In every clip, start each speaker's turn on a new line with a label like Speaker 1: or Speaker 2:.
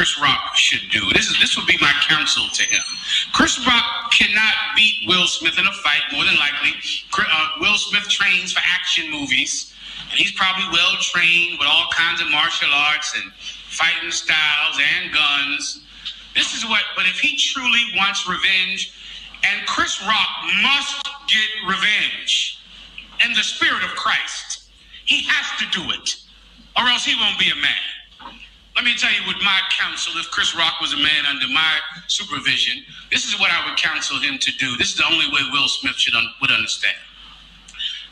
Speaker 1: Chris Rock should do. This would be my counsel to him. Chris Rock cannot beat Will Smith in a fight, more than likely. Will Smith trains for action movies, and he's probably well trained with all kinds of martial arts and fighting styles and guns. But if he truly wants revenge, and Chris Rock must get revenge in the spirit of Christ, he has to do it, or else he won't be a man. Let me tell you what my counsel, if Chris Rock was a man under my supervision, this is what I would counsel him to do. This is the only way Will Smith would understand.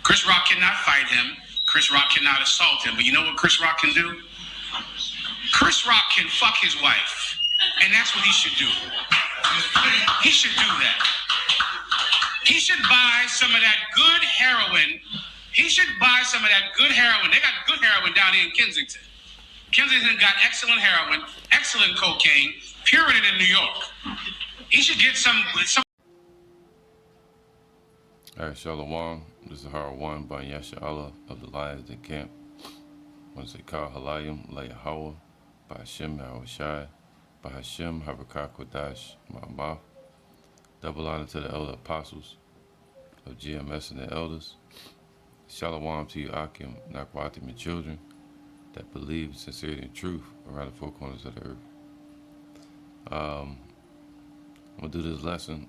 Speaker 1: Chris Rock cannot fight him. Chris Rock cannot assault him. But you know what Chris Rock can do? Chris Rock can fuck his wife. And that's what he should do. He should do that. He should buy some of that good heroin. He should buy some of that good heroin. They got good heroin down here in Kensington. Kensington got excellent heroin, excellent cocaine, Puritan in New York. He should get some.
Speaker 2: All right, Shalom. This is Har 1 by Yasha Allah of the Lions in Camp. When they call Halayim, Layahawa, by Hashem Shai, by Hashem Habakar Kodash, my mouth. Double honor to the elder apostles of GMS and the elders. Shalom to you, Akim, Nakwatim, and children that believe in sincerity and truth around the four corners of the earth. I'm gonna do this lesson.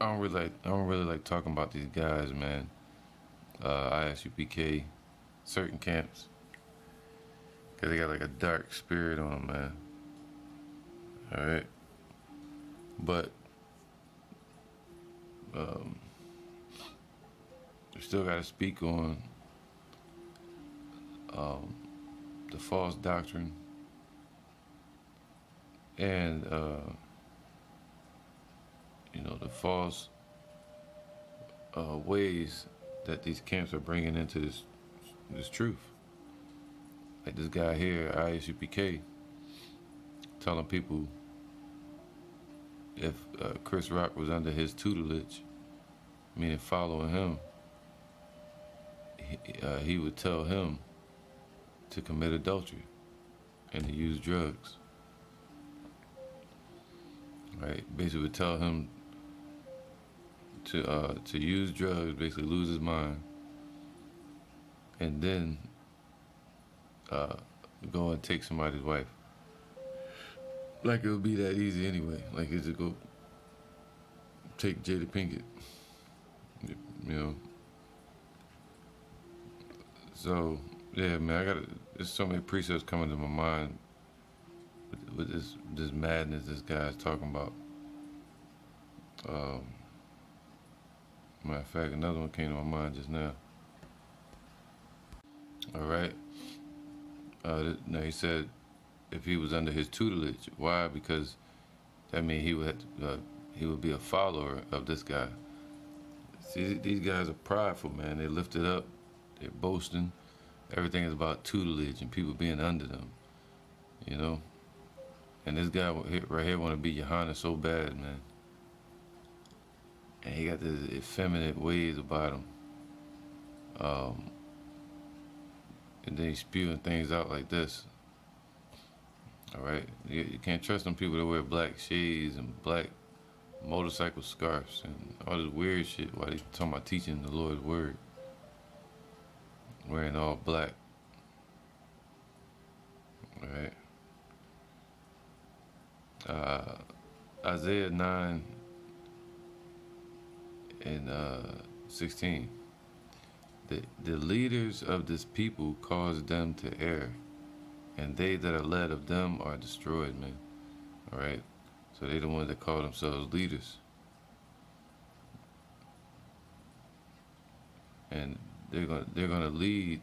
Speaker 2: I don't really like talking about these guys, man. ISUPK, certain camps, cause they got like a dark spirit on them, man. All right, but we still got to speak on the false doctrine and the false ways that these camps are bringing into this truth. Like this guy here, ISUPK, telling people if Chris Rock was under his tutelage, meaning following him, he would tell him to commit adultery and to use drugs. Right? Basically would tell him to use drugs, basically lose his mind, and then go and take somebody's wife. Like it would be that easy anyway. Like it's to go take Jada Pinkett. So yeah, man, there's so many precepts coming to my mind with this madness this guy's talking about. Matter of fact, another one came to my mind just now. All right. Now he said if he was under his tutelage. Why? Because that means he would be a follower of this guy. See, these guys are prideful, man. They lift it up. They're boasting. Everything is about tutelage and people being under them, And this guy right here want to be Johanna so bad, man. And he got this effeminate ways about him. And then he's spewing things out like this. All right, you can't trust them people that wear black shades and black motorcycle scarves and all this weird shit while they talking about teaching the Lord's word. Wearing all black. All right. Isaiah 9 and 16. The leaders of this people cause them to err, and they that are led of them are destroyed, man. All right. So they the ones that call themselves leaders, and they're gonna lead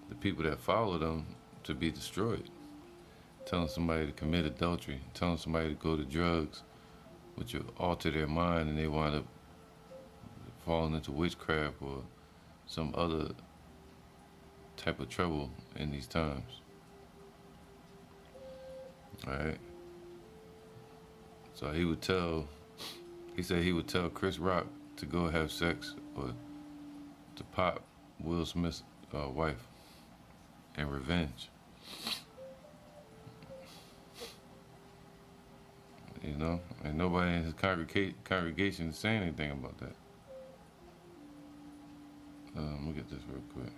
Speaker 2: the people that follow them to be destroyed. Telling somebody to commit adultery, telling somebody to go to drugs, which will alter their mind, and they wind up falling into witchcraft or some other type of trouble in these times. All right. So he said he would tell Chris Rock to go have sex or to pop Will Smith's wife in revenge. You know, and nobody in his congregation is saying anything about that. Let me get this real quick.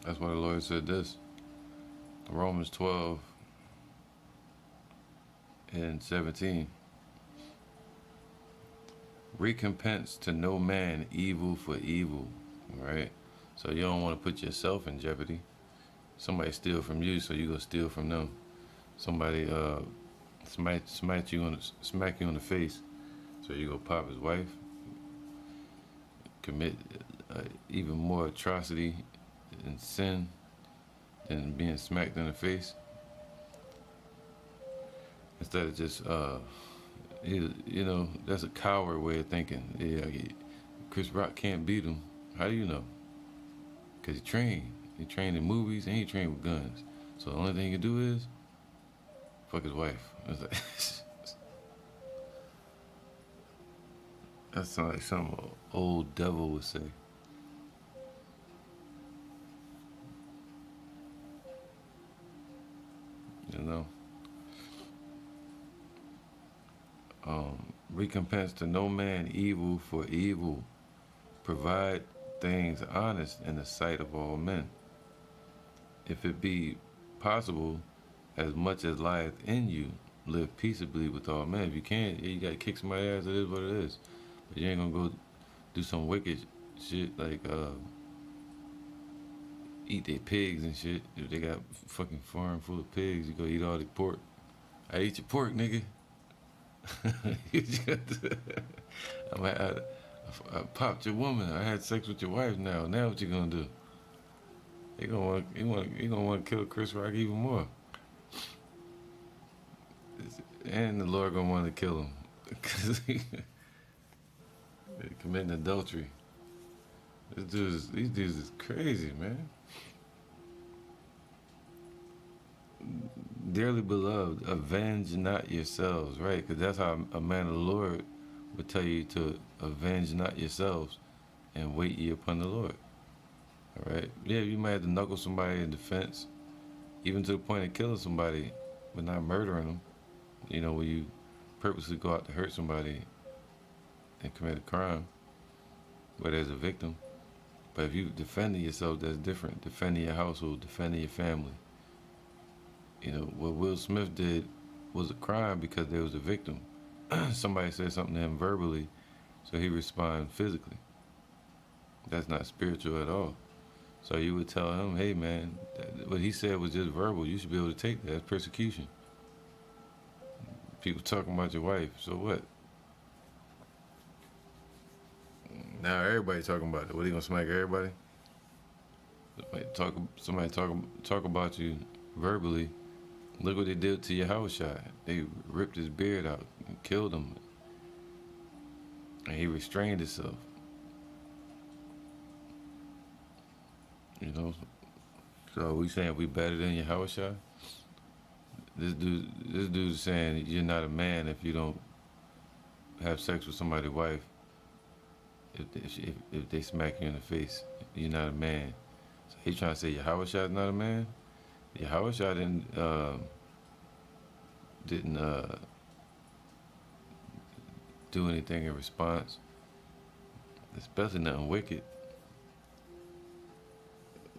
Speaker 2: That's why the Lord said this. Romans 12 and 17. Recompense to no man evil for evil. All right? So you don't want to put yourself in jeopardy. Somebody steal from you, so you go steal from them. Somebody smack you on the face, so you go pop his wife. Commit even more atrocity and sin than being smacked in the face. Instead of just that's a coward way of thinking. Yeah, Chris Rock can't beat him. How do you know? Because he trained. He trained in movies and he trained with guns. So the only thing he can do is fuck his wife. It's like, that sounds like some old devil would say. You know? Recompense to no man evil for evil. Provide things honest in the sight of all men. If it be possible, as much as lieth in you, live peaceably with all men. If you can't, you gotta kick somebody's ass. It is what it is. But you ain't gonna go do some wicked shit like eat their pigs and shit. If they got fucking farm full of pigs, you go eat all the pork. I eat your pork, nigga. I popped your woman. I had sex with your wife. Now what you gonna do? He gonna want to kill Chris Rock even more, and the Lord gonna want to kill him because he committing adultery. These dudes is crazy, man. Dearly beloved, avenge not yourselves, right? Because that's how a man of the Lord would tell you to avenge not yourselves and wait ye upon the Lord. All right? Yeah, you might have to knuckle somebody in defense, even to the point of killing somebody, but not murdering them. You know, when you purposely go out to hurt somebody and commit a crime, but as a victim. But if you defending yourself, that's different. Defending your household, defending your family. You know, what Will Smith did was a crime because there was a victim. Somebody said something to him verbally, so he responded physically. That's not spiritual at all. So you would tell him, hey man, what he said was just verbal. You should be able to take that. That's persecution. People talking about your wife, so what? Now everybody talking about it. What, he gonna smack everybody? Somebody talk about you verbally. Look what they did to Yahushua. They ripped his beard out and killed him. And he restrained himself. You know? So we saying we better than Yahushua? This dude is saying you're not a man if you don't have sex with somebody's wife. If they smack you in the face, you're not a man. So he trying to say Yahushua is not a man? Yahushua didn't do anything in response, especially nothing wicked.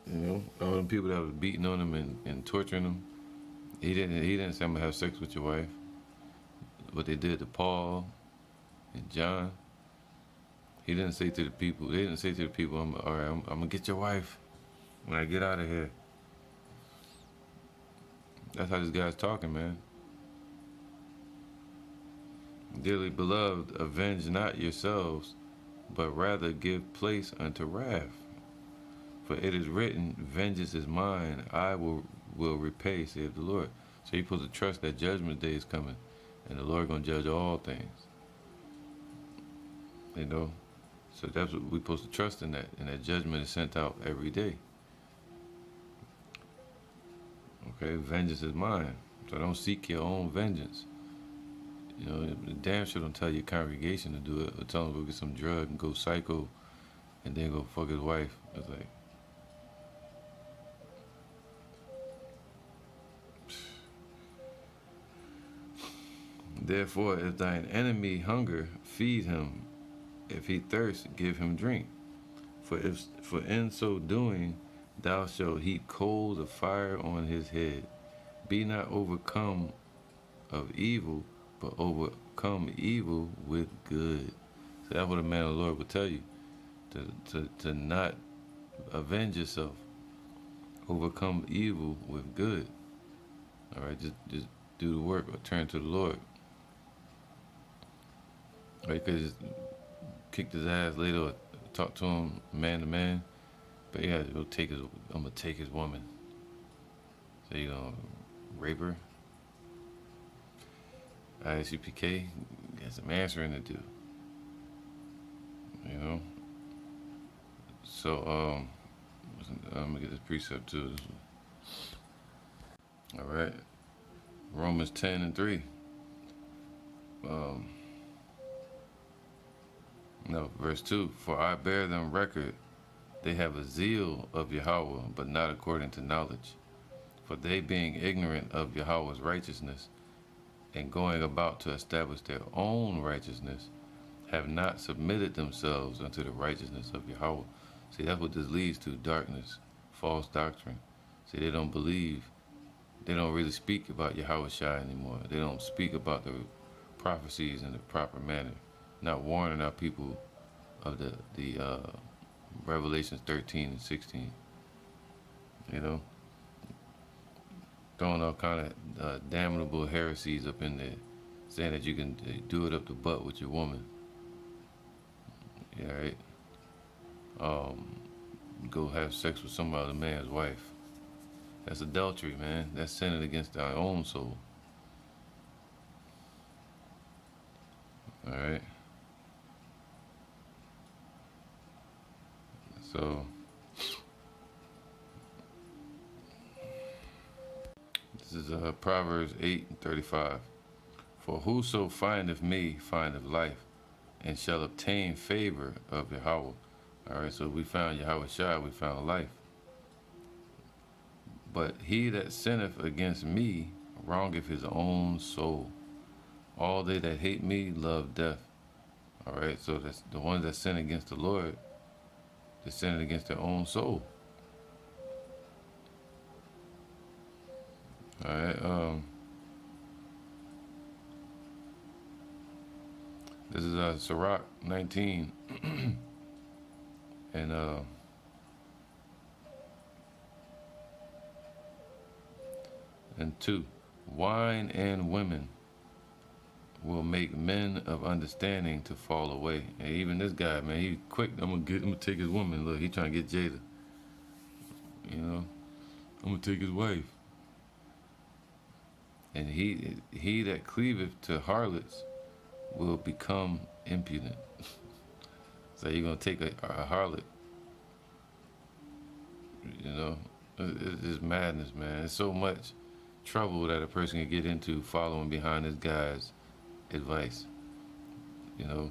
Speaker 2: You know, all them people that was beating on him and torturing him, he didn't say I'm gonna have sex with your wife. What they did to Paul and John, he didn't say to the people. They didn't say to the people, I'm gonna get your wife when I get out of here. That's how this guy's talking, man. Dearly beloved, avenge not yourselves, but rather give place unto wrath. For it is written, vengeance is mine, I will repay, saith the Lord. So you're supposed to trust that judgment day is coming, and the Lord gonna judge all things. You know? So that's what we're supposed to trust in, that, and that judgment is sent out every day. Okay, vengeance is mine. So don't seek your own vengeance. You know, damn sure don't tell your congregation to do it, or tell them to go get some drug and go psycho and then go fuck his wife. It's like, Therefore, if thine enemy hunger, feed him. If he thirst, give him drink. For in so doing, thou shalt heap coals of fire on his head. Be not overcome of evil, but overcome evil with good. So that's what a man of the Lord will tell you. To not avenge yourself. Overcome evil with good. All right, just do the work or turn to the Lord. Or you could just kick his ass later or talk to him man to man. But yeah, I'm gonna take his woman. So you gonna rape her? ISUPK got some answering to do. You know? So I'm gonna get this precept too. Alright. Romans 10:3. No, verse 2. For I bear them record, they have a zeal of Yahweh, but not according to knowledge. For they being ignorant of Yahweh's righteousness, and going about to establish their own righteousness, have not submitted themselves unto the righteousness of Yahweh. See, that's what this leads to, darkness, false doctrine. See, they don't believe, they don't really speak about Yahweh Shai anymore. They don't speak about the prophecies in the proper manner, not warning our people of the Revelations 13 and 16. You know, throwing all kind of damnable heresies up in there, saying that you can do it up the butt with your woman. Yeah, right. Go have sex with some other man's wife. That's adultery, man. That's sinning against our own soul. All right. So this is Proverbs 8:35. For whoso findeth me findeth life, and shall obtain favor of Yahweh. All right, so we found Yahweh Shai, we found life. But he that sinneth against me wrongeth his own soul. All they that hate me love death. All right, so that's the ones that sin against the Lord, they're sinning against their own soul. All right, this is Sirach 19, and 2. Wine and women will make men of understanding to fall away. And even this guy, man, he quick. I'm gonna take his woman. Look, he trying to get Jada. You know, I'm gonna take his wife. And he that cleaveth to harlots will become impudent. So you're gonna take a harlot. You know, it's madness, man. It's so much trouble that a person can get into following behind this guy's advice. You know,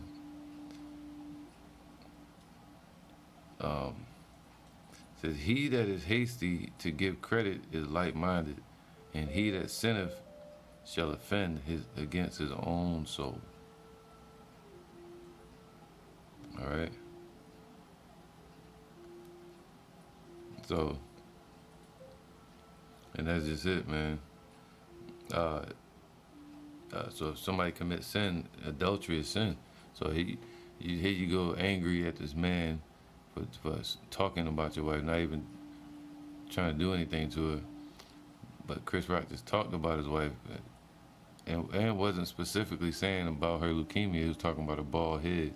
Speaker 2: says he that is hasty to give credit is light-minded, and he that sinneth shall offend against his own soul. All right. So, and that's just it, man. So if somebody commits sin, adultery is sin. So here you go angry at this man for talking about your wife, not even trying to do anything to her. But Chris Rock just talked about his wife, and wasn't specifically saying about her leukemia. He was talking about her bald head.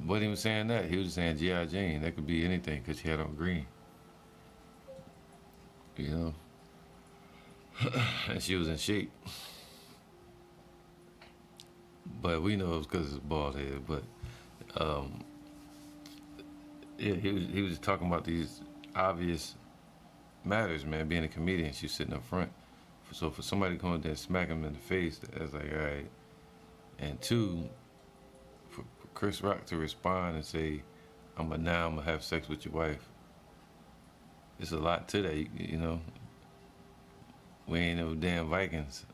Speaker 2: Wasn't even saying that. He was just saying G.I. Jane. That could be anything because she had on green. You know? And she was in shape. But we know it was because it's bald head. But yeah, he was just talking about these obvious matters, man. Being a comedian, she's sitting up front. So for somebody to come up there and smack him in the face, that's like, all right. And 2, for Chris Rock to respond and say, I'm gonna have sex with your wife. There's a lot to that, you know. We ain't no damn Vikings.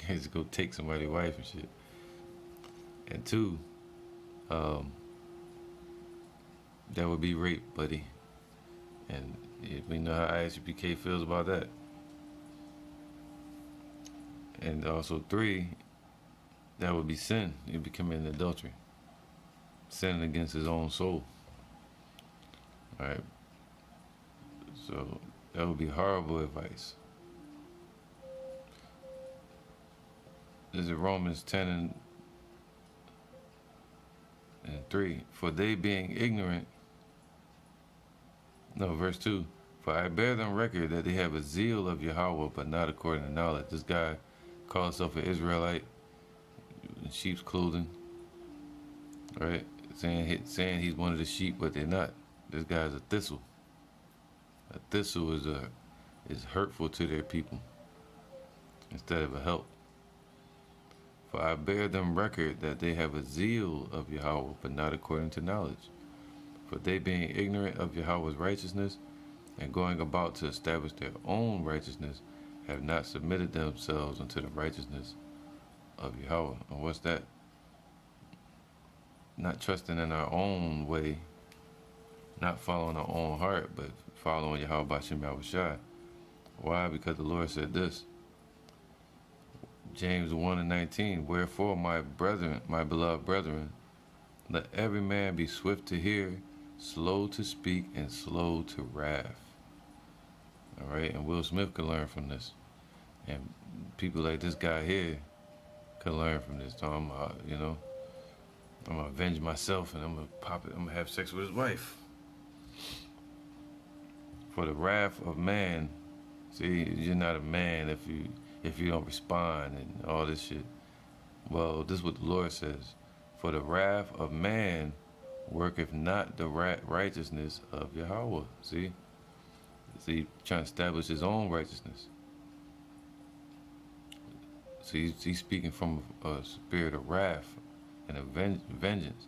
Speaker 2: can't just go take somebody's wife and shit. And two, um, that would be rape, buddy. And we know how ISUPK feels about that. And also three, that would be sin. You'd be committing adultery. Sinning against his own soul. Alright. So that would be horrible advice. This is Romans 10 and 3. For they being ignorant, verse 2. For I bear them record that they have a zeal of Yahweh, but not according to knowledge. This guy calls himself an Israelite in sheep's clothing, right? Saying he's one of the sheep, but they're not. This guy's a thistle. A thistle is hurtful to their people instead of a help. For I bear them record that they have a zeal of Yahweh, but not according to knowledge. For they being ignorant of Yahweh's righteousness, and going about to establish their own righteousness, have not submitted themselves unto the righteousness of Yahweh. And what's that? Not trusting in our own way, not following our own heart, but following Yahweh B'Shem Yahushua. Why? Because the Lord said this. James 1:19. Wherefore, my brethren, my beloved brethren, let every man be swift to hear, slow to speak, and slow to wrath. All right, and Will Smith could learn from this, and people like this guy here could learn from this. So I'm gonna avenge myself, and I'm gonna pop it. I'm gonna have sex with his wife. For the wrath of man, see, you're not a man if you don't respond and all this shit. Well, this is what the Lord says. For the wrath of man worketh not the righteousness of Yahweh. See, trying to establish his own righteousness. So he's speaking from a spirit of wrath and of vengeance.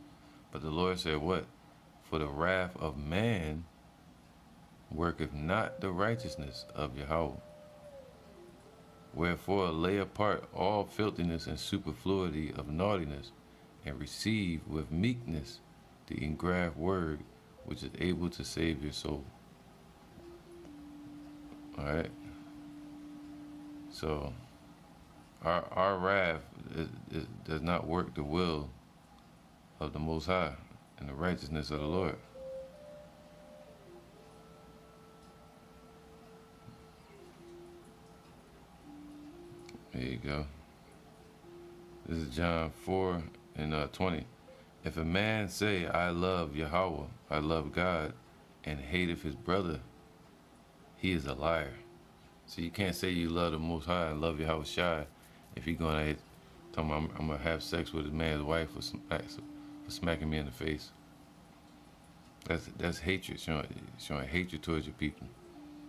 Speaker 2: But the Lord said what? For the wrath of man worketh not the righteousness of Yahweh. Wherefore lay apart all filthiness and superfluity of naughtiness, and receive with meekness the engraft word, which is able to save your soul. Alright? So, our wrath does not work the will of the Most High and the righteousness of the Lord. There you go. This is John 4:20. If a man say, I love Yahweh, I love God, and hateth his brother, he is a liar. So you can't say you love the Most High and love Yahweh Shai if you're going to tell him I'm going to have sex with his man's wife for smacking me in the face. That's hatred, showing hatred towards your people.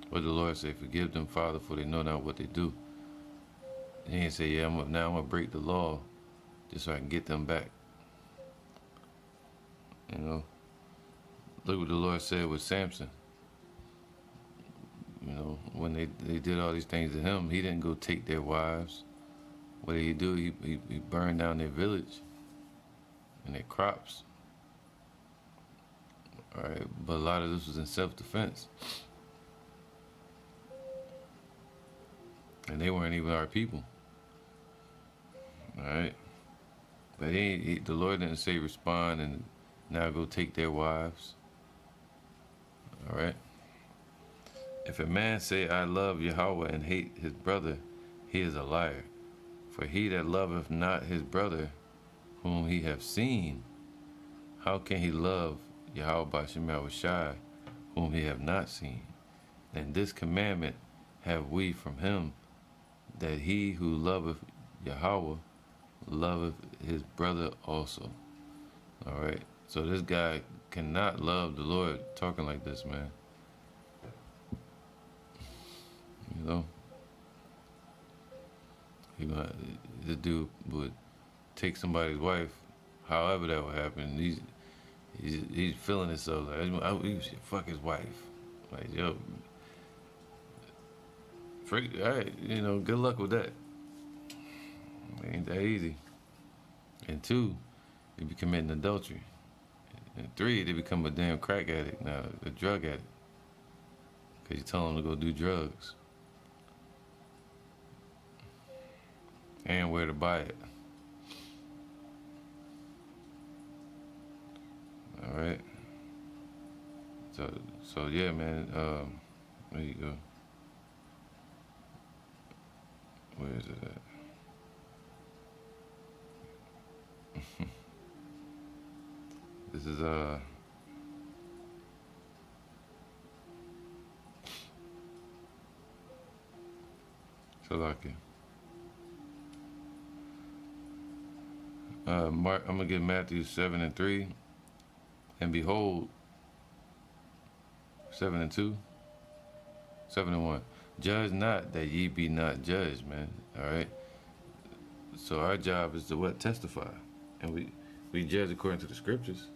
Speaker 2: What the Lord say, forgive them, Father, for they know not what they do. And he didn't say, yeah, I'm going to break the law just so I can get them back. You know, look what the Lord said with Samson. You know, when they did all these things to him, he didn't go take their wives. What did he do? He burned down their village and their crops. All right, but a lot of this was in self-defense. And they weren't even our people. All right, but the Lord didn't say respond and now go take their wives. All right. If a man say, I love Yahweh, and hate his brother, he is a liar. For he that loveth not his brother, whom he hath seen, how can he love Yahweh B'Shem Yahushua, whom he have not seen? And this commandment have we from him, that he who loveth Yahweh loveth his brother also. All right. So this guy cannot love the Lord talking like this, man. You know, this dude would take somebody's wife, however that would happen. He's feeling himself like he should fuck his wife. Like, yo, all right, good luck with that. It ain't that easy. And 2, they be committing adultery. And 3, they become a damn crack addict now, a drug addict. Because you tell them to go do drugs. And where to buy it. Alright. So yeah, man, there you go. Where is it at? This is Salaki. I'm gonna get Matthew 7:3, and behold, 7:2, 7:1. Judge not that ye be not judged, man. All right. So our job is to what? Testify, and we judge according to the scriptures,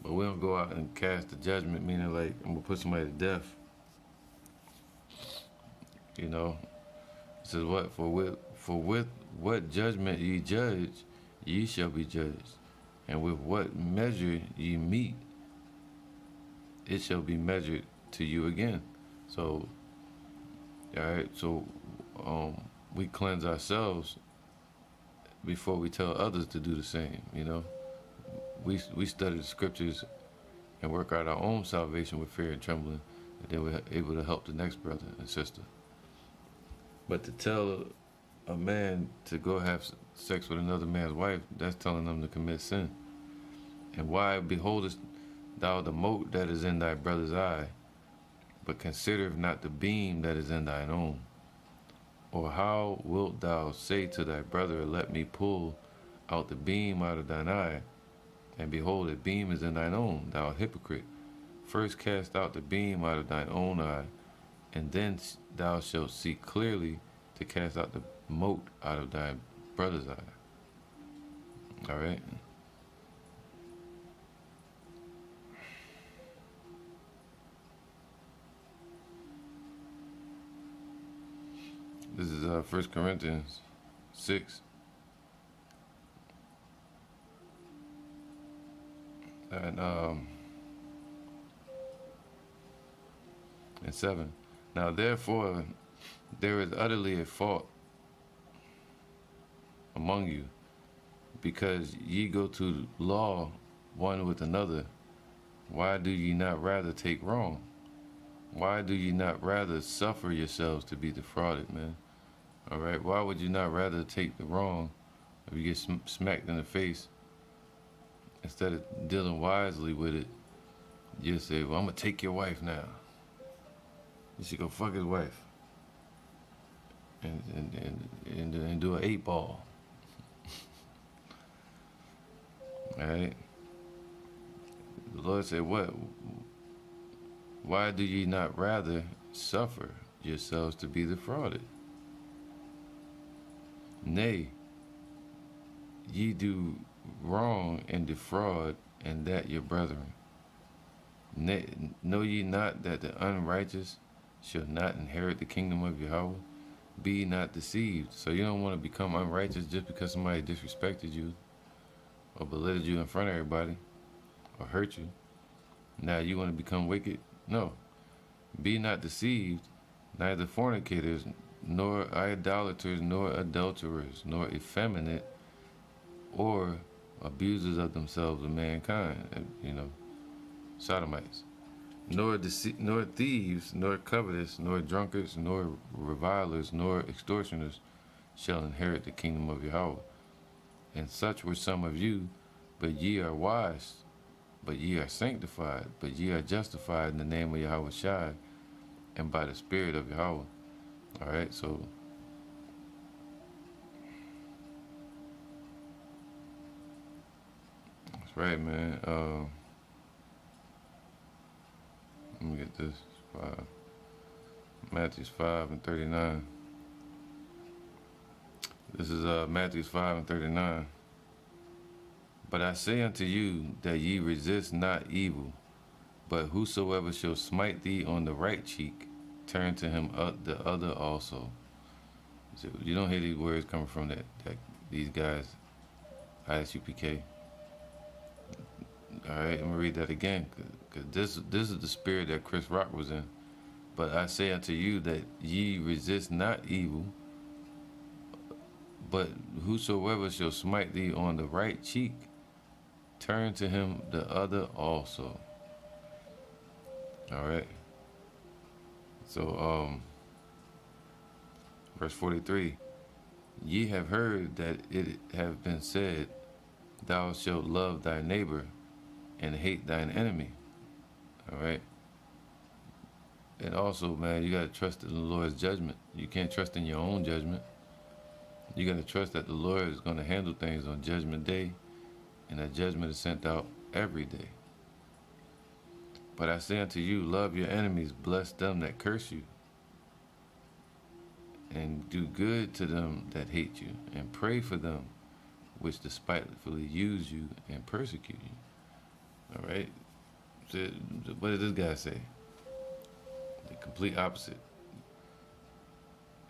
Speaker 2: but we don't go out and cast the judgment, meaning like I'm gonna put somebody to death. You know, it says what? For with what judgment ye judge, ye shall be judged, and with what measure ye meet, it shall be measured to you again. So, all right. So, we cleanse ourselves before we tell others to do the same. You know, we study the scriptures and work out our own salvation with fear and trembling, and then we're able to help the next brother and sister. But to tell a man to go have sex with another man's wife, that's telling them to commit sin. And why beholdest thou the mote that is in thy brother's eye, but considereth not the beam that is in thine own? Or how wilt thou say to thy brother, let me pull out the beam out of thine eye, and behold, a beam is in thine own, thou hypocrite? First cast out the beam out of thine own eye, and then thou shalt see clearly to cast out the mote out of thy brother's eye. All right. This is 1 Corinthians 6. And 7. Now therefore there is utterly a fault among you, because ye go to law one with another. Why do ye not rather take wrong? Why do ye not rather suffer yourselves to be defrauded, man? All right, why would you not rather take the wrong if you get smacked in the face? Instead of dealing wisely with it, you say, well, I'm going to take your wife now. You should go fuck his wife and do an 8-ball. All right? The Lord said, what? Why do ye not rather suffer yourselves to be defrauded? Nay, ye do wrong and defraud, and that your brethren. Nay, know ye not that the unrighteous shall not inherit the kingdom of Yahweh? Be not deceived. So you don't want to become unrighteous just because somebody disrespected you or belittled you in front of everybody or hurt you. Now you want to become wicked? No. Be not deceived, neither fornicators, nor idolaters, nor adulterers, nor effeminate, or abusers of themselves of mankind, sodomites, nor thieves, nor covetous, nor drunkards, nor revilers, nor extortioners shall inherit the kingdom of Yahweh. And such were some of you, but ye are washed, but ye are sanctified, but ye are justified in the name of Yahweh Shai, and by the Spirit of Yahweh. All right, so that's right, man. Let me get this. 5. Matthew 5:39. This is Matthew 5:39. But I say unto you that ye resist not evil, but whosoever shall smite thee on the right cheek, turn to him the other also. So you don't hear these words coming from that these guys, ISUPK. All right, I'm gonna read that again, cause this is the spirit that Chris Rock was in. But I say unto you that ye resist not evil, but whosoever shall smite thee on the right cheek, turn to him the other also. All right. So verse 43. Ye have heard that it have been said, thou shalt love thy neighbor and hate thine enemy. All right. And also, man, you gotta trust in the Lord's judgment. You can't trust in your own judgment. You gotta trust that the Lord is gonna handle things on Judgment Day, and that judgment is sent out every day. But I say unto you, love your enemies, bless them that curse you, and do good to them that hate you, and pray for them which despitefully use you and persecute you. All right. So what did this guy say? The complete opposite.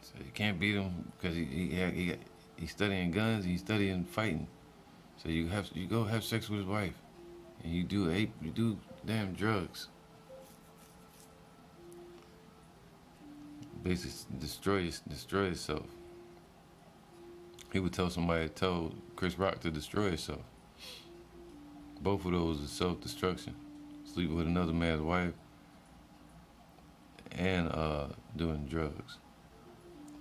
Speaker 2: So you can't beat him because he's studying guns, he's studying fighting. So you go have sex with his wife, and you do damn drugs. Basically destroy yourself. He would tell Chris Rock to destroy himself. Both of those is self-destruction. Sleeping with another man's wife and doing drugs.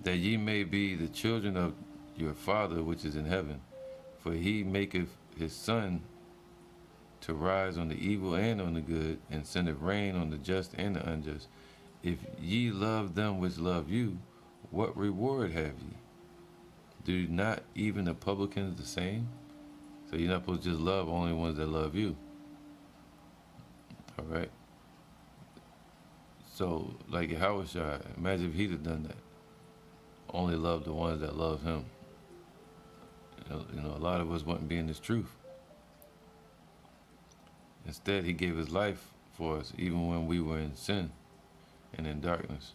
Speaker 2: That ye may be the children of your Father which is in heaven, for he maketh his sun to rise on the evil and on the good, and sendeth rain on the just and the unjust. If ye love them which love you, what reward have ye? Do not even the publicans the same? So you're not supposed to just love only ones that love you. All right. So like Yahushua, imagine if he'd have done that. Only love the ones that love him. You know, a lot of us wouldn't be in this truth. Instead, he gave his life for us, even when we were in sin and in darkness.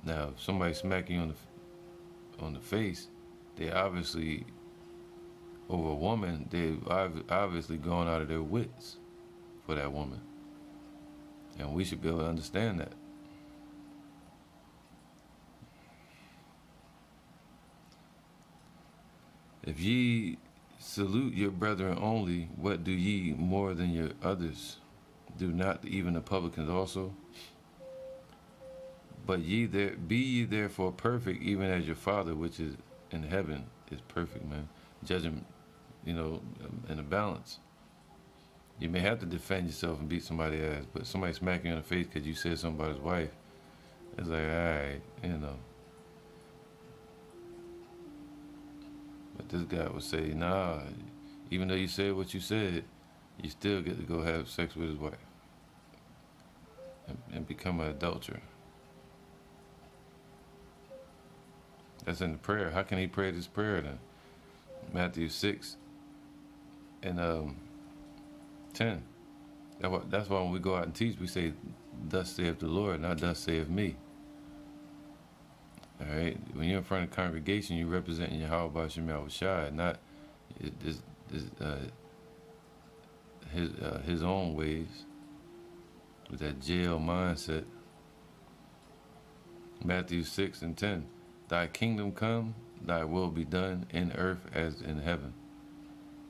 Speaker 2: Now, if somebody smack you on the face, they obviously, over a woman, they've obviously gone out of their wits for that woman. And we should be able to understand that. If ye salute your brethren only, what do ye more than your others? Do not even the publicans also? But be ye therefore perfect, even as your Father which is in heaven is perfect, man. Judging, in a balance. You may have to defend yourself and beat somebody's ass, but somebody smack you in the face because you said something about his wife, it's like, all right. But this guy would say, nah, even though you said what you said, you still get to go have sex with his wife and become an adulterer. That's in the prayer. How can he pray this prayer then? Matthew 6 and 10. That's why when we go out and teach, we say, thus saith the Lord, not thus saith me. All right? When you're in front of the congregation, you're representing Yahweh B'Shem Yahushua, not his own ways with that jail mindset. Matthew 6 and 10. Thy kingdom come, thy will be done in earth as in heaven.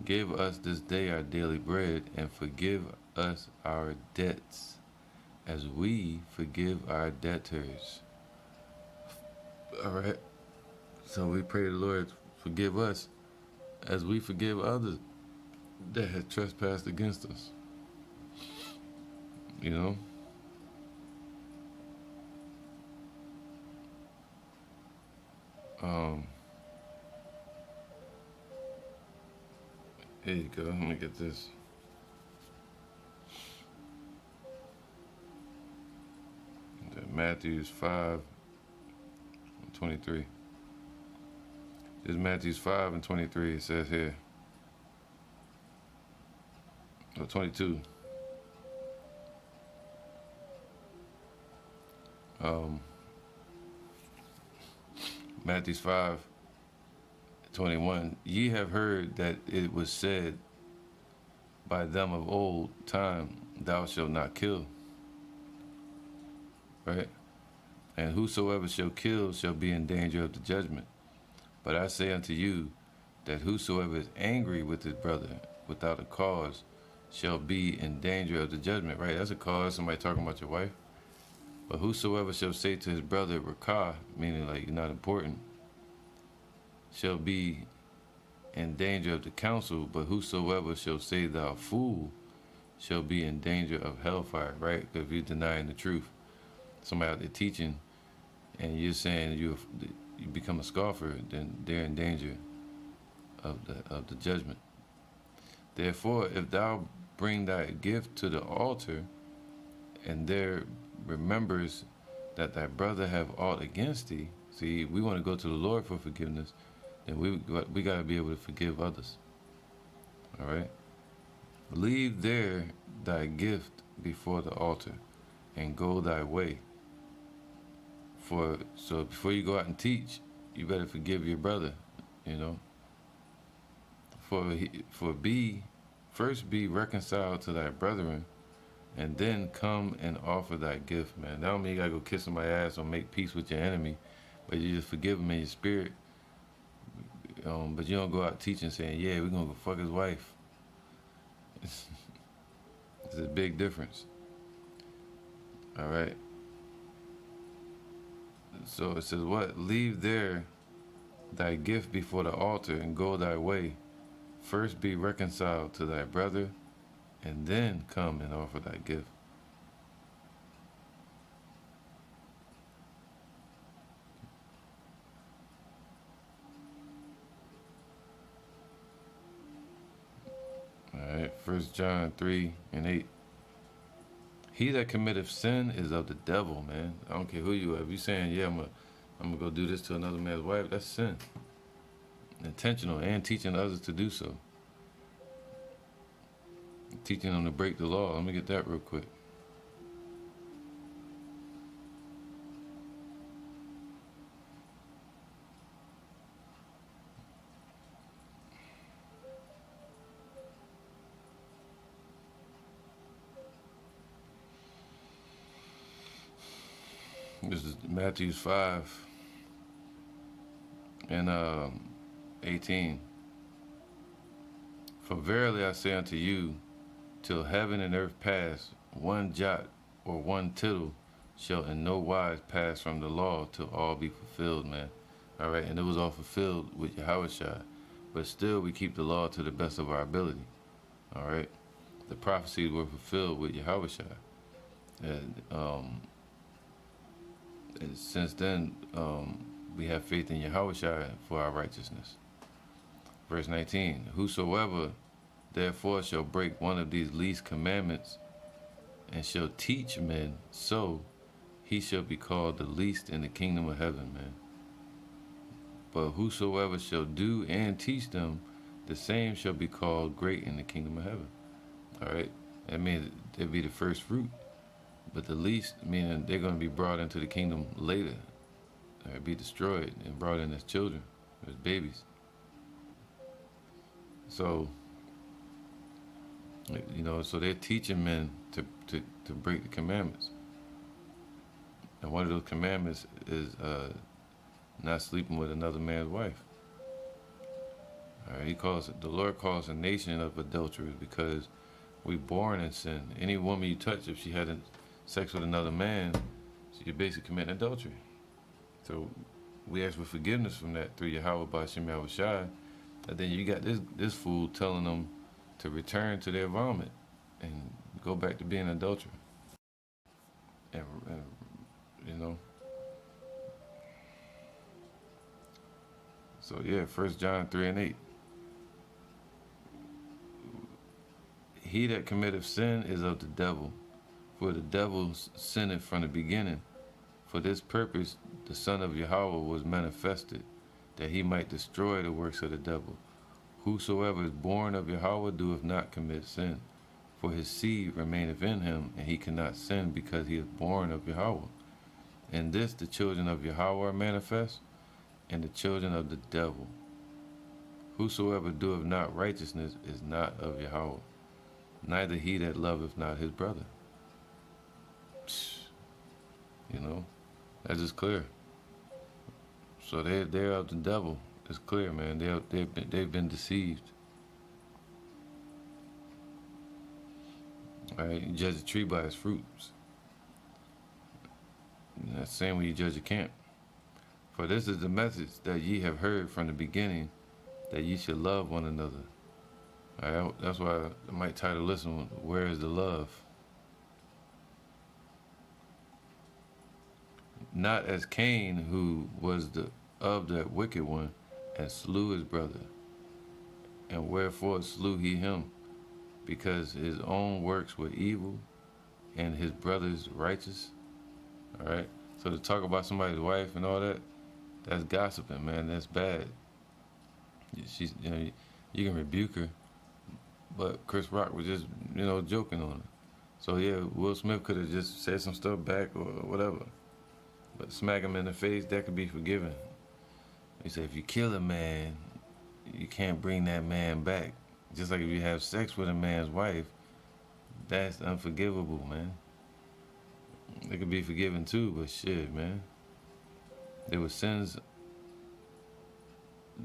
Speaker 2: Give us this day our daily bread, and forgive us our debts, as we forgive our debtors. All right. So we pray the Lord forgive us, as we forgive others that have trespassed against us. You know. Here you go. Let me get this. Matthew 5:23. This is Matthew 5:23. It says here. Or 22. Matthew 5:21. Ye have heard that it was said by them of old time, thou shalt not kill. Right? And whosoever shall kill shall be in danger of the judgment. But I say unto you that whosoever is angry with his brother without a cause shall be in danger of the judgment. Right? That's a cause. Somebody talking about your wife. But whosoever shall say to his brother, Rakah, meaning like you're not important, shall be in danger of the council. But whosoever shall say thou fool shall be in danger of hellfire. Right? Because if you're denying the truth, somebody out there teaching, and you're saying you become a scoffer, then they're in danger of the judgment. Therefore, if thou bring thy gift to the altar, and there remembers that thy brother have aught against thee, see, we want to go to the Lord for forgiveness, then we got to be able to forgive others. All right? Leave there thy gift before the altar, and go thy way. So before you go out and teach, you better forgive your brother, you know. First be reconciled to thy brethren, and then come and offer thy gift, man. That don't mean you gotta go kiss somebody's ass or make peace with your enemy, but you just forgive him in your spirit. But you don't go out teaching saying, yeah, we're gonna go fuck his wife. It's a big difference. All right. So it says what? Leave there thy gift before the altar, and go thy way. First be reconciled to thy brother, and then come and offer thy gift. All right, 1 John 3:8. He that committeth sin is of the devil, man. I don't care who you are. If you saying, yeah, I'm gonna go do this to another man's wife, that's sin. Intentional, and teaching others to do so. Teaching them to break the law. Let me get that real quick. This is Matthew 5:18. For verily I say unto you, till heaven and earth pass, one jot or one tittle shall in no wise pass from the law till all be fulfilled, man. All right, and it was all fulfilled with Yahushua, but still we keep the law to the best of our ability. All right, the prophecies were fulfilled with Yahushua, and since then we have faith in Yahushua for our righteousness. Verse 19: Whosoever therefore shall break one of these least commandments, and shall teach men so, he shall be called the least in the kingdom of heaven, man. But whosoever shall do and teach them, the same shall be called great in the kingdom of heaven. All right? That means they'll be the first fruit. But the least, meaning they're going to be brought into the kingdom later. Or be destroyed and brought in as children, as babies. So, you know, so they're teaching men to break the commandments. And one of those commandments is not sleeping with another man's wife. All right, the Lord calls a nation of adulterers because we're born in sin. Any woman you touch, if she had sex with another man, you're basically committing adultery. So we ask for forgiveness from that through Yahweh B'Shem Yahushai. And then you got this fool telling them to return to their vomit and go back to being an adulterer. And you know. So yeah, 1 John 3:8. He that committeth sin is of the devil, for the devil sinned from the beginning. For this purpose the Son of Yahweh was manifested, that he might destroy the works of the devil. Whosoever is born of Yahweh doeth not commit sin, for his seed remaineth in him, and he cannot sin because he is born of Yahweh. In this the children of Yahweh are manifest, and the children of the devil. Whosoever doeth not righteousness is not of Yahweh, neither he that loveth not his brother. You know, that's just clear. So they're of the devil. It's clear, man. They've been deceived. All right, you judge a tree by its fruits. And that's the same when you judge a camp. For this is the message that ye have heard from the beginning, that ye should love one another. All right, that's why I might title this one, Where is the Love? Not as Cain, who was of that wicked one, and slew his brother. And wherefore slew he him? Because his own works were evil, and his brother's righteous. All right. So to talk about somebody's wife and all that, that's gossiping, man. That's bad. She's, you can rebuke her, but Chris Rock was just, joking on her. So yeah, Will Smith could have just said some stuff back or whatever, but smack him in the face, that could be forgiven. He said, if you kill a man, you can't bring that man back. Just like if you have sex with a man's wife, that's unforgivable, man. It could be forgiven too, but shit, man. There were sins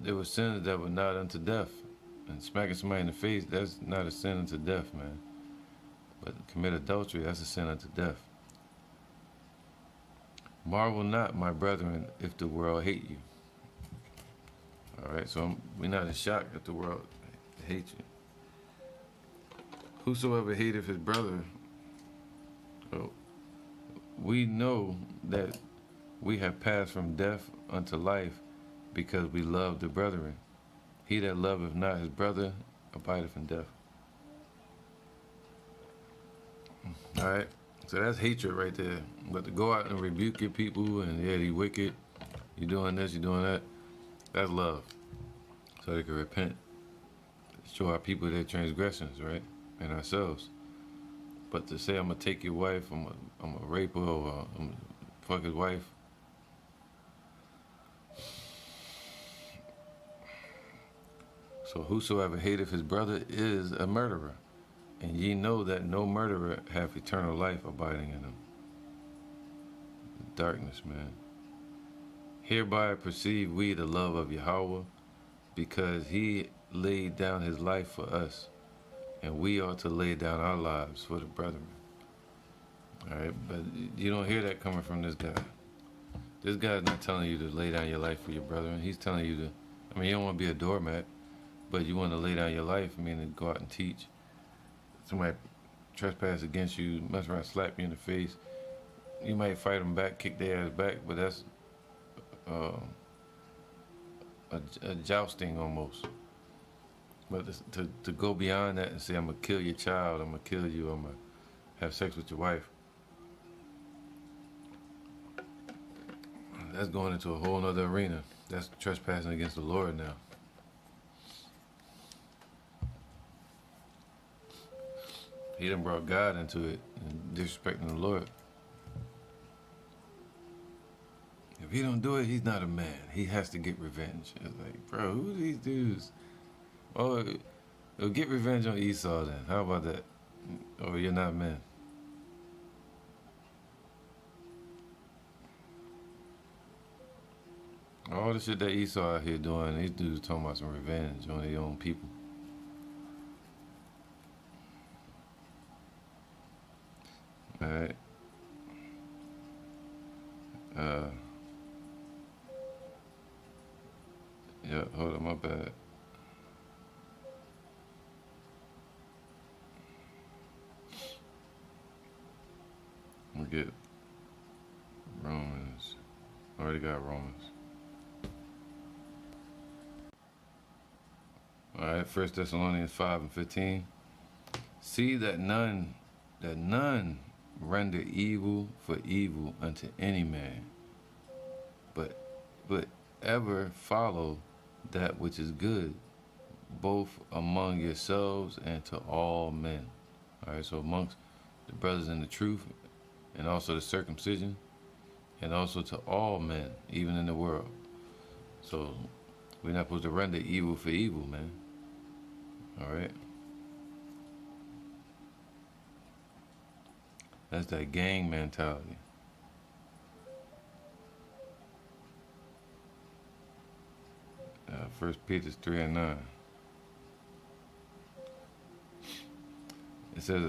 Speaker 2: that were not unto death. And smacking somebody in the face, that's not a sin unto death, man. But commit adultery, that's a sin unto death. Marvel not, my brethren, if the world hate you. All right, so we're not in shock if the world hates you. Whosoever hateth his brother, we know that we have passed from death unto life, because we love the brethren. He that loveth not his brother abideth in death. All right, so that's hatred right there. But to go out and rebuke your people and yeah, you wicked, you doing this, you doing that, that's love. So they can repent, show our people their transgressions, right, and ourselves. But to say I'm gonna take your wife, I'm gonna rape her, or I'm gonna fuck his wife. So whosoever hateth his brother is a murderer, and ye know that no murderer hath eternal life abiding in him. Darkness, man. Hereby perceive we the love of Yahweh, because he laid down his life for us, and we ought to lay down our lives for the brethren. All right, but you don't hear that coming from this guy. This guy's not telling you to lay down your life for your brethren. He's telling you you don't want to be a doormat, but you want to lay down your life, to go out and teach. Somebody trespass against you, mess around, slap you in the face. You might fight them back, kick their ass back, but that's a jousting almost. But to go beyond that and say, I'm going to kill your child, I'm going to kill you, I'm going to have sex with your wife, that's going into a whole nother arena. That's trespassing against the Lord now. He done brought God into it and disrespecting the Lord. If he don't do it, he's not a man. He has to get revenge. It's like, bro, who are these dudes? Oh, get revenge on Esau then. How about that? Oh, you're not men. All the shit that Esau out here doing, these dudes talking about some revenge on their own people. All right. Yeah, hold on, my bad. We get Romans. Already got Romans. All right, 1 Thessalonians 5:15. See that none render evil for evil unto any man, but ever follow that which is good, both among yourselves and to all men. All right, so amongst the brothers in the truth, and also the circumcision, and also to all men, even in the world. So we're not supposed to render evil for evil, man. All right. That's that gang mentality. 1 Peter 3:9. It says,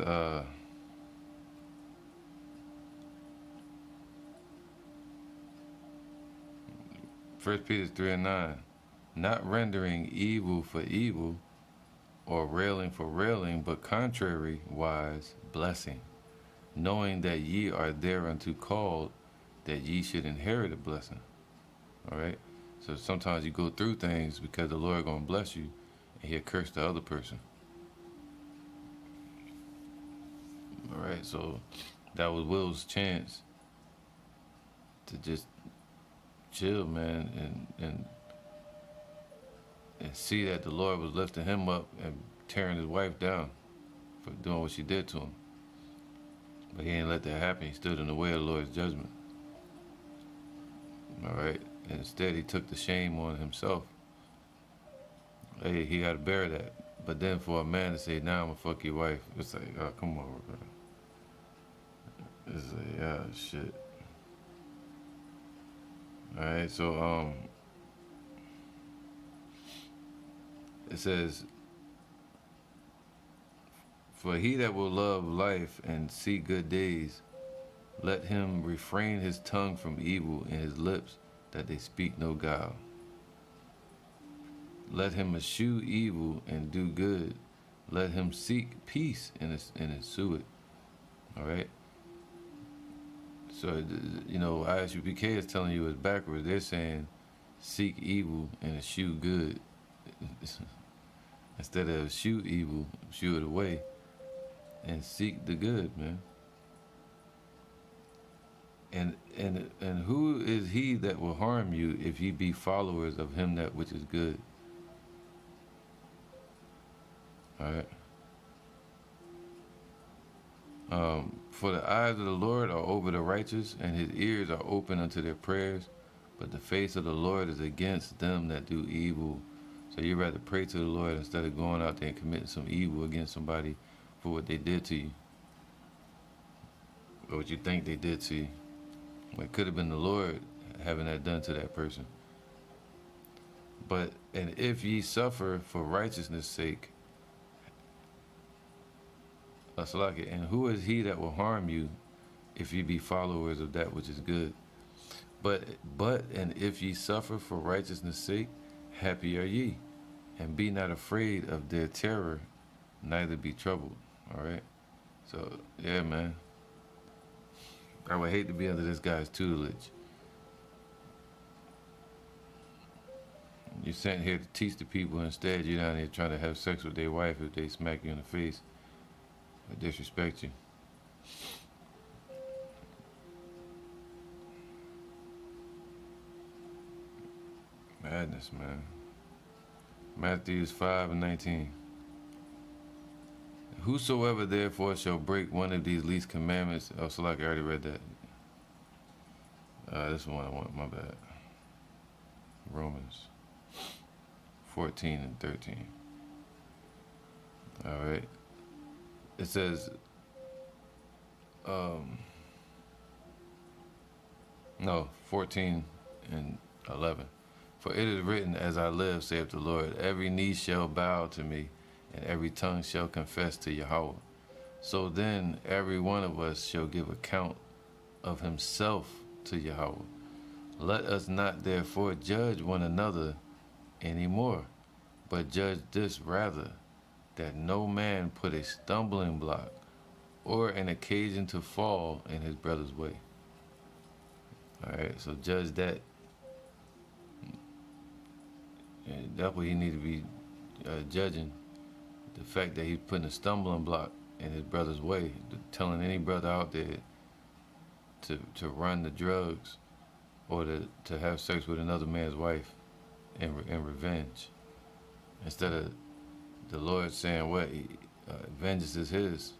Speaker 2: 1 Peter 3:9, not rendering evil for evil or railing for railing, but contrariwise blessing, knowing that ye are thereunto called, that ye should inherit a blessing. All right. So sometimes you go through things because the Lord gonna bless you, and He'll curse the other person. All right. So that was Will's chance to just chill, man, and see that the Lord was lifting him up and tearing his wife down for doing what she did to him. But he didn't let that happen. He stood in the way of the Lord's judgment. All right. And instead, he took the shame on himself. Hey, he got to bear that. But then for a man to say, "Now I'm gonna fuck your wife," it's like, oh, come on, bro. It's like, yeah, shit. All right. So it says, "For he that will love life and see good days, let him refrain his tongue from evil and his lips that they speak no guile. Let him eschew evil and do good. Let him seek peace and ensue it." All right. So ISUPK is telling you it's backwards. They're saying seek evil and eschew good. Instead of eschew evil, eschew it away, and seek the good, man. And who is he that will harm you if ye be followers of him that which is good? All right. For the eyes of the Lord are over the righteous, and his ears are open unto their prayers, but the face of the Lord is against them that do evil. So you rather pray to the Lord instead of going out there and committing some evil against somebody for what they did to you, or what you think they did to you. It could have been the Lord having that done to that person. And if ye suffer for righteousness' sake, and who is he that will harm you if ye be followers of that which is good? And if ye suffer for righteousness' sake, happy are ye, and be not afraid of their terror, neither be troubled. All right. So yeah, man. I would hate to be under this guy's tutelage. You're sent here to teach the people. Instead, you're down here trying to have sex with their wife if they smack you in the face or disrespect you. Madness, man. Matthew 5:19. Whosoever therefore shall break one of these least commandments, oh, so like I already read that. This is one I want, my bad. Romans 14:13. All right. It says, no, 14:11. For it is written, as I live, saith the Lord, every knee shall bow to me, and every tongue shall confess to Yahweh. So then every one of us shall give account of himself to Yahweh. Let us not therefore judge one another any more, but judge this rather, that no man put a stumbling block or an occasion to fall in his brother's way. All right, so judge that. And that's what he needs to be judging. The fact that he's putting a stumbling block in his brother's way, telling any brother out there to run the drugs or to have sex with another man's wife in revenge, instead of the Lord saying what vengeance is his.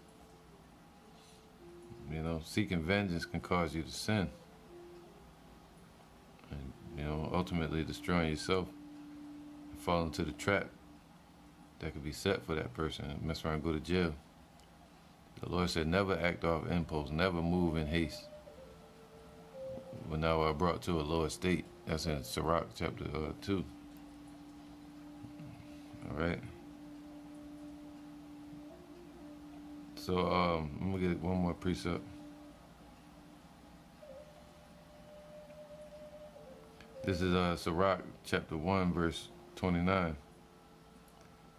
Speaker 2: Seeking vengeance can cause you to sin. And ultimately destroying yourself and fall into the trap that could be set for that person and mess around and go to jail. The Lord said, never act off impulse, never move in haste. But now are brought to a lower state. That's in Sirach chapter 2. All right. So I'm gonna get one more precept. This is Sirach chapter 1 verse 29.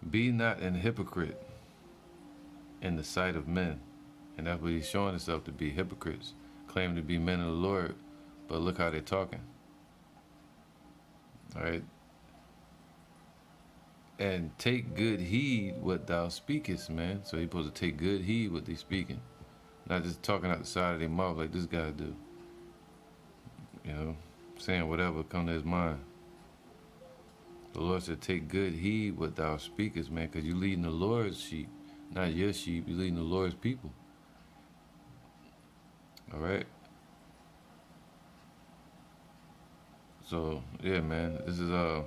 Speaker 2: Be not an hypocrite in the sight of men. And that's what he's showing himself to be, hypocrites, claiming to be men of the Lord, but look how they're talking. All right. And take good heed what thou speakest, man. So you're supposed to take good heed what they speaking. Not just talking out the side of their mouth like this guy do. You know, saying whatever come to his mind. The Lord said, take good heed what thou speakest, man, because you're leading the Lord's sheep, not your sheep. You're leading the Lord's people. All right? So, yeah, man, this is, let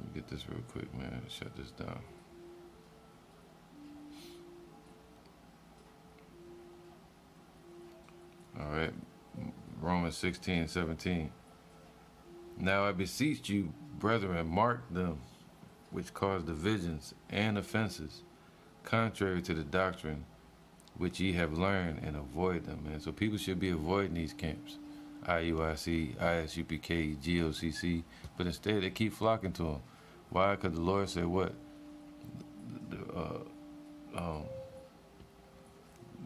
Speaker 2: me get this real quick, man. Shut this down. All right. Romans 16:17. Now I beseech you, brethren, mark them which cause divisions and offenses, contrary to the doctrine which ye have learned, and avoid them, man. So people should be avoiding these camps. IUIC, ISUPK, GOCC, but instead they keep flocking to them. Why? Because the Lord said what? The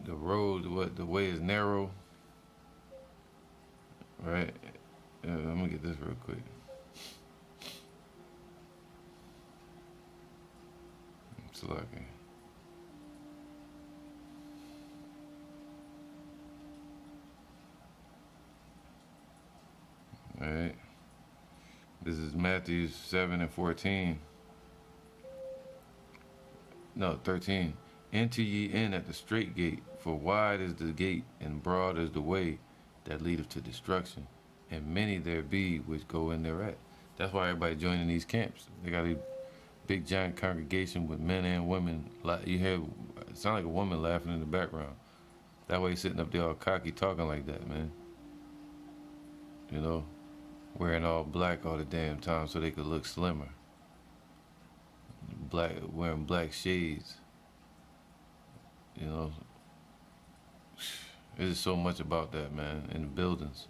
Speaker 2: road, what? The way is narrow, right? Let me get this real quick. Selecting. All right. This is Matthew 7:14. No, 13. Enter ye in at the straight gate, for wide is the gate, and broad is the way that leadeth to destruction, and many there be which go in thereat. That's why everybody joining these camps. They got a big giant congregation with men and women. You hear, it sound like a woman laughing in the background. That way, sitting up there all cocky, talking like that, man. You know, wearing all black all the damn time so they could look slimmer. Wearing black shades. You know, there's so much about that, man. In the buildings,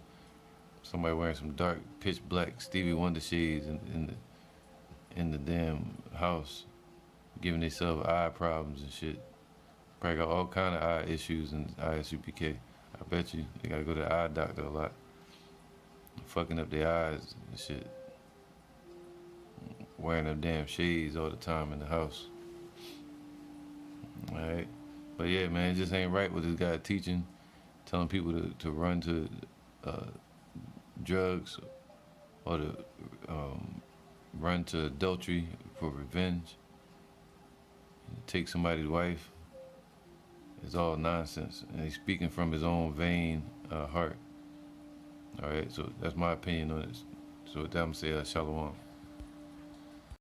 Speaker 2: somebody wearing some dark, pitch black Stevie Wonder shades in the damn house, giving themselves eye problems and shit. Probably got all kind of eye issues in ISUPK. I bet you they gotta go to the eye doctor a lot. Fucking up their eyes and shit. Wearing them damn shades all the time in the house. Alright? But yeah, man, it just ain't right what this guy teaching, telling people to run to drugs or to run to adultery for revenge, take somebody's wife. It's all nonsense, and he's speaking from his own vain heart. All right, so that's my opinion on this. So with that, I'm saying shalom.